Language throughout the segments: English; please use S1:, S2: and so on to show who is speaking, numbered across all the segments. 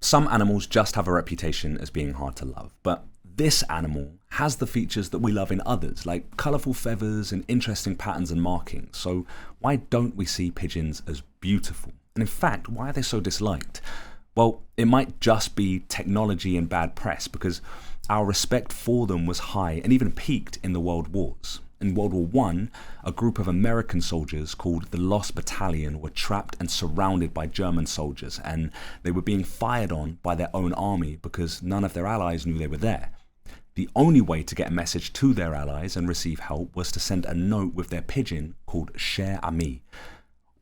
S1: Some animals just have a reputation as being hard to love, but this animal has the features that we love in others, like colourful feathers and interesting patterns and markings. So why don't we see pigeons as beautiful? And in fact, why are they so disliked? Well, it might just be technology and bad press, because our respect for them was high and even peaked in the World Wars. In World War I, a group of American soldiers called the Lost Battalion were trapped and surrounded by German soldiers, and they were being fired on by their own army because none of their allies knew they were there. The only way to get a message to their allies and receive help was to send a note with their pigeon called Cher Ami.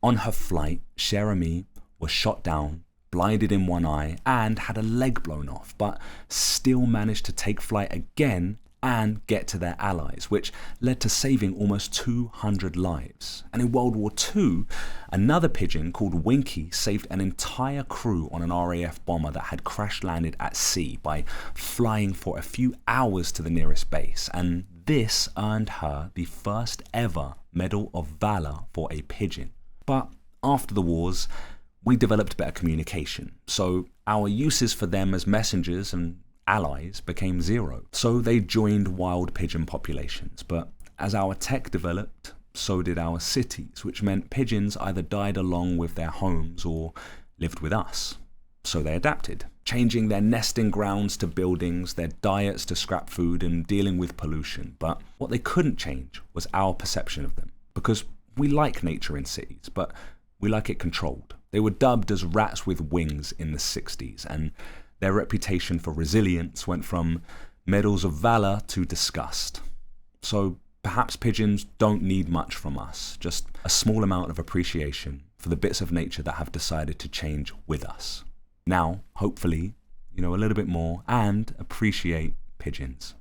S1: On her flight, Cher Ami was shot down, blinded in one eye, and had a leg blown off, but still managed to take flight again and get to their allies, which led to saving almost 200 lives. And in World War II, another pigeon called Winky saved an entire crew on an RAF bomber that had crash landed at sea by flying for a few hours to the nearest base. And this earned her the first ever Medal of Valor for a pigeon. But after the wars, we developed better communication, so our uses for them as messengers and allies became zero. So they joined wild pigeon populations, but as our tech developed, so did our cities, which meant pigeons either died along with their homes or lived with us. So they adapted, changing their nesting grounds to buildings, their diets to scrap food, and dealing with pollution. But what they couldn't change was our perception of them, because we like nature in cities, but we like it controlled. They were dubbed as rats with wings in the 60s, and their reputation for resilience went from medals of valor to disgust. So perhaps pigeons don't need much from us, just a small amount of appreciation for the bits of nature that have decided to change with us. Now, hopefully, you know a little bit more and appreciate pigeons.